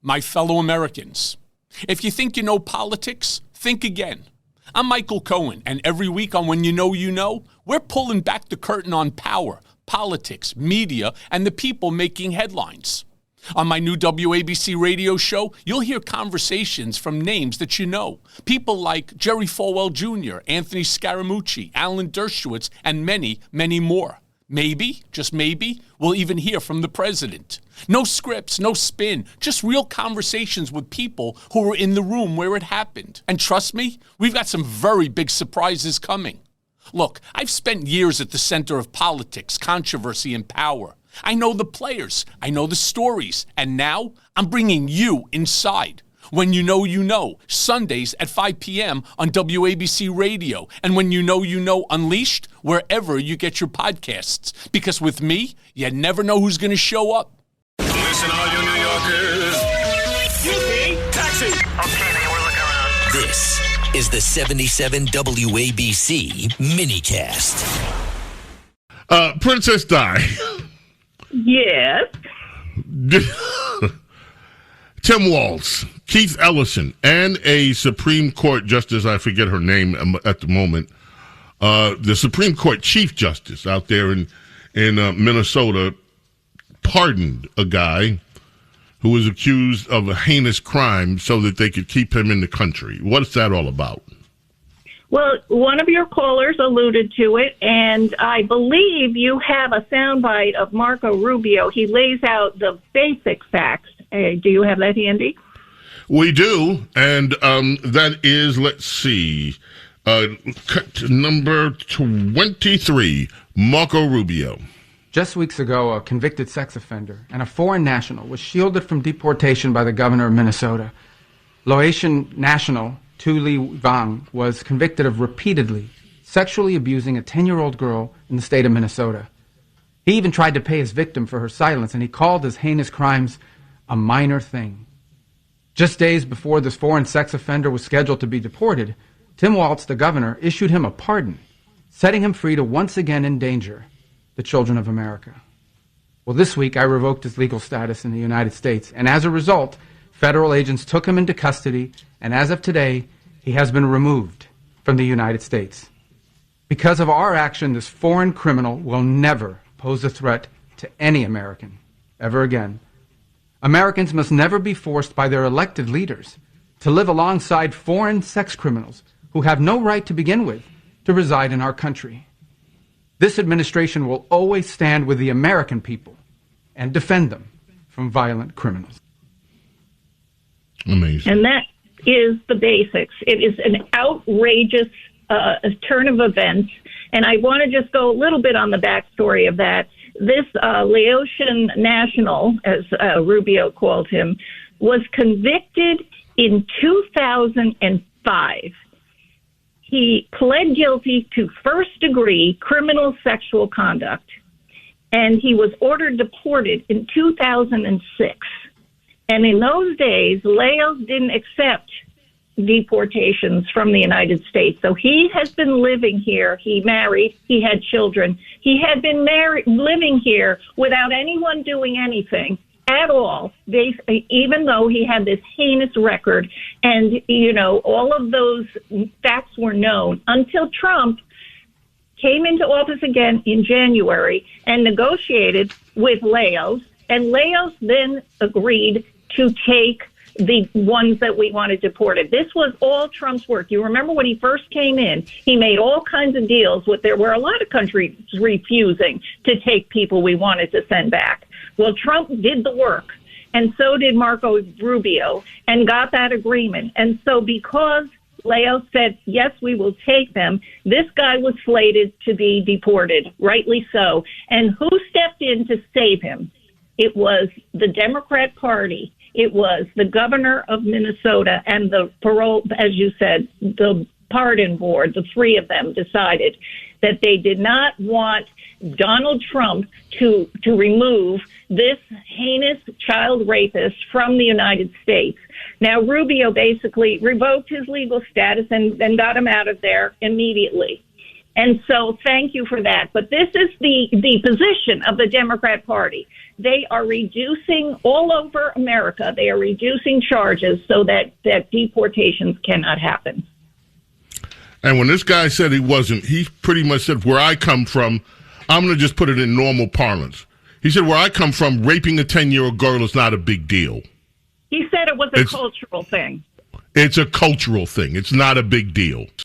my fellow Americans. If you think you know politics, think again. I'm Michael Cohen, and every week on When You Know, we're pulling back the curtain on power, politics, media, and the people making headlines. On my new WABC radio show, you'll hear conversations from names that you know. People like Jerry Falwell Jr., Anthony Scaramucci, Alan Dershowitz, and many, many more. Maybe, just maybe, we'll even hear from the president. No scripts, no spin, just real conversations with people who were in the room where it happened. And trust me, we've got some very big surprises coming. Look, I've spent years at the center of politics, controversy, and power. I know the players, I know the stories, and now I'm bringing you inside. When You Know, Sundays at 5 p.m. on WABC Radio, and When You Know Unleashed, wherever you get your podcasts. Because with me, you never know who's going to show up. Listen, all you New Yorkers. Taxi. Okay, man, we're looking around. This is the 77 WABC minicast. Princess Di. Yes. Tim Walz, Keith Ellison, and a Supreme Court Justice, I forget her name at the moment, the Supreme Court Chief Justice out there in Minnesota pardoned a guy who was accused of a heinous crime so that they could keep him in the country. What's that all about? Well, one of your callers alluded to it, and I believe you have a soundbite of Marco Rubio. He lays out the basic facts. Do you have that handy? We do, and that is, let's see, number 23, Marco Rubio. Just weeks ago, a convicted sex offender and a foreign national was shielded from deportation by the governor of Minnesota. Laotian national Tu Li Vang was convicted of repeatedly sexually abusing a 10-year-old girl in the state of Minnesota. He even tried to pay his victim for her silence, and he called his heinous crimes a minor thing. Just days before this foreign sex offender was scheduled to be deported, Tim Walz, the governor, issued him a pardon, setting him free to once again endanger the children of America. Well, this week I revoked his legal status in the United States, and as a result, federal agents took him into custody, and as of today, he has been removed from the United States. Because of our action, this foreign criminal will never pose a threat to any American, ever again. Americans must never be forced by their elected leaders to live alongside foreign sex criminals who have no right to begin with to reside in our country. This administration will always stand with the American people and defend them from violent criminals. Amazing. And that is the basics. It is an outrageous turn of events, and I want to just go a little bit on the backstory of that. This Laotian national, as Rubio called him, was convicted in 2005. He pled guilty to first-degree criminal sexual conduct, and he was ordered deported in 2006. And in those days, Laos didn't accept deportations from the United States. So he has been living here. He married. He had children. He had been living here without anyone doing anything at all, even though he had this heinous record. And, you know, all of those facts were known until Trump came into office again in January and negotiated with Laos. And Laos then agreed to take the ones that we wanted deported. This was all Trump's work. You remember when he first came in, he made all kinds of deals with, there were a lot of countries refusing to take people we wanted to send back. Well, Trump did the work, and so did Marco Rubio, and got that agreement. And so because Laos said, yes, we will take them, this guy was slated to be deported, rightly so. And who stepped in to save him? It was the Democrat Party. It was the governor of Minnesota and the parole, as you said, the pardon board. The three of them decided that they did not want Donald Trump to remove this heinous child rapist from the United States. Now, Rubio basically revoked his legal status and got him out of there immediately. And so thank you for that. But this is the position of the Democrat Party. They are reducing all over America. They are reducing charges so that deportations cannot happen. And when this guy said he wasn't, he pretty much said, where I come from, I'm going to just put it in normal parlance. He said, where I come from, raping a 10-year-old girl is not a big deal. He said it was a cultural thing. It's a cultural thing. It's not a big deal.